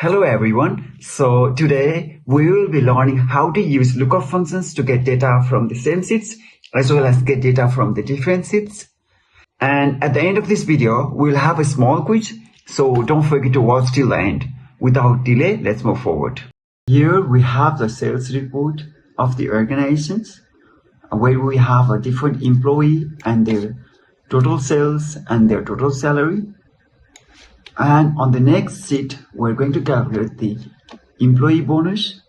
Hello everyone. So today we will be learning how to use lookup functions to get data from the same sheets as well as get data from the different sheets. And at the end of this video, we'll have a small quiz. So don't forget to watch till the end. Without delay, let's move forward. Here we have the sales report of the organizations where we have a different employee and their total sales and their total salary. And on the next sheet, we're going to calculate the employee bonus.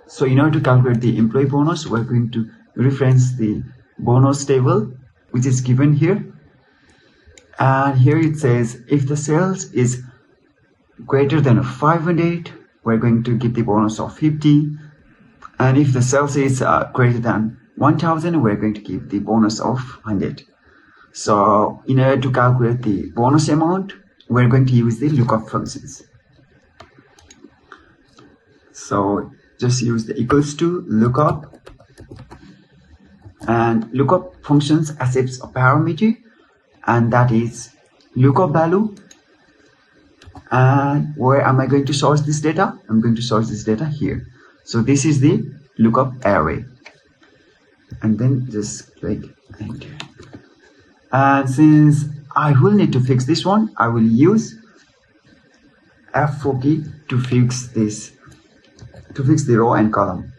So in order to calculate the employee bonus, we're going to reference the bonus table, which is given here. And here it says, if the sales is greater than 500, we're going to give the bonus of 50. And if the sales is greater than 1000, we're going to give the bonus of 100. So in order to calculate the bonus amount, we're going to use the lookup functions. So just use the equals to lookup, and lookup functions accepts a parameter, and that is lookup value. And where am I going to source this data? I'm going to source this data here. So this is the lookup array, and then just click enter. And since I will need to fix this one, I will use F4 key to fix this, to fix the row and column.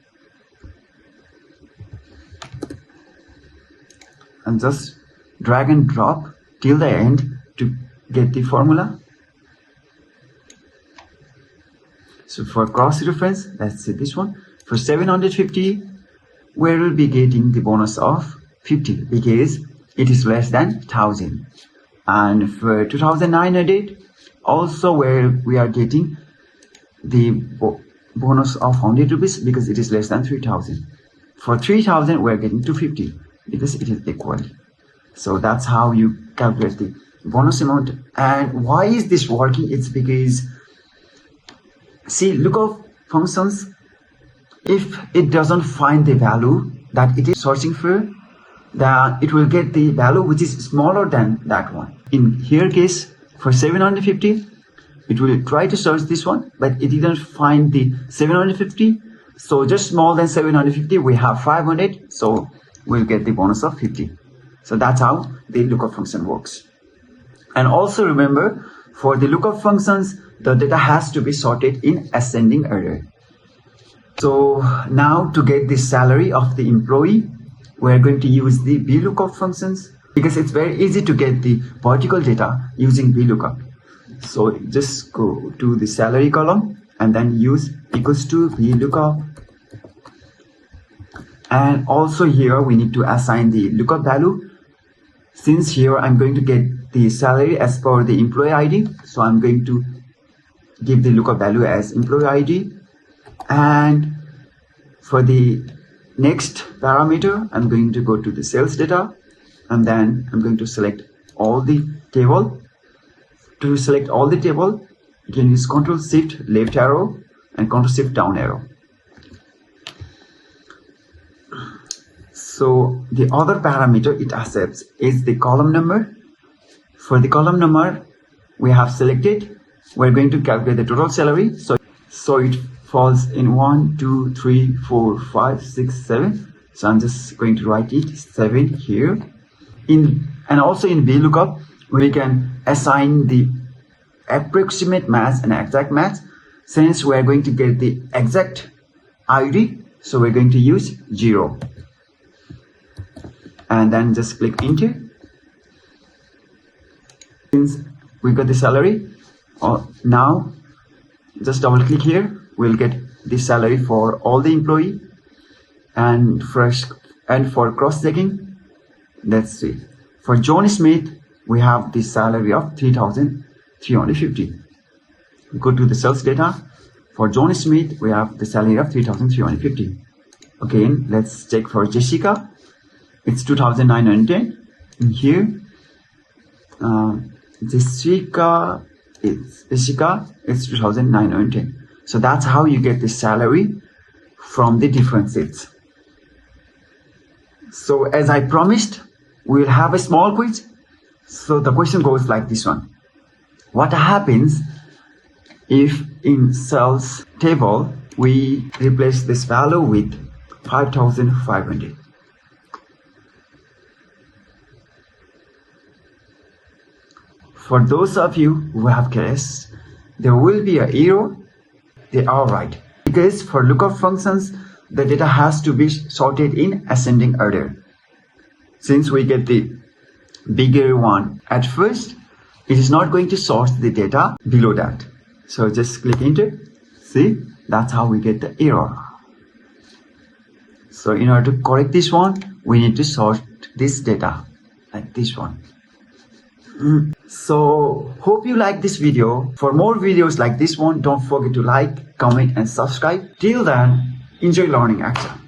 And just drag and drop till the end to get the formula. So for cross reference, let's say this one. For 750, we will be getting the bonus of 50 because it is less than 1000. And for 2900, also where we are getting the bonus of 100 rupees because it is less than 3000. For 3000, we are getting 250 because it is equal. So that's how you calculate the bonus amount. And why is this working? It's because, see, lookup functions, if it doesn't find the value that it is searching for, then it will get the value which is smaller than that one. In here case, for 750, it will try to search this one, but it didn't find the 750. So just small than 750, we have 500. So we'll get the bonus of 50. So that's how the lookup function works. And also remember, for the lookup functions, the data has to be sorted in ascending order. So now to get the salary of the employee, we're going to use the VLOOKUP functions because it's very easy to get the vertical data using VLOOKUP. So just go to the salary column and then use equals to VLOOKUP. And also here we need to assign the lookup value. Since here I'm going to get the salary as per the employee ID, so I'm going to give the lookup value as employee ID. And for the next parameter, I'm going to go to the sales data, and then I'm going to select all the table. To select all the table, you can use Ctrl Shift left arrow and Ctrl Shift down arrow. So the other parameter it accepts is the column number. For the column number we have selected, we're going to calculate the total salary. So it falls in 1, 2, 3, 4, 5, 6, 7. So I'm just going to write it 7 here. And also in VLOOKUP, we can assign the approximate match and exact match. Since we're going to get the exact ID, so we're going to use 0. And then just click enter. Since we got the salary, now just double click here. We'll get the salary for all the employee, and for cross-checking, let's see. For John Smith, we have the salary of 3,350. Go to the sales data. For John Smith, we have the salary of 3,350. Again, let's check for Jessica. It's 2,910. And here, Jessica, it's 2,910. So that's how you get the salary from the different sheets. So as I promised, we will have a small quiz. So the question goes like this one. What happens if in cells table we replace this value with 5500. For those of you who have guessed, there will be an error. They are right, because for lookup functions, the data has to be sorted in ascending order. Since we get the bigger one at first, it is not going to sort the data below that. So just click enter. See, that's how we get the error. So in order to correct this one, we need to sort this data like this one. So hope you like this video. For more videos like this one, don't forget to like, comment and subscribe. Till then, enjoy learning action.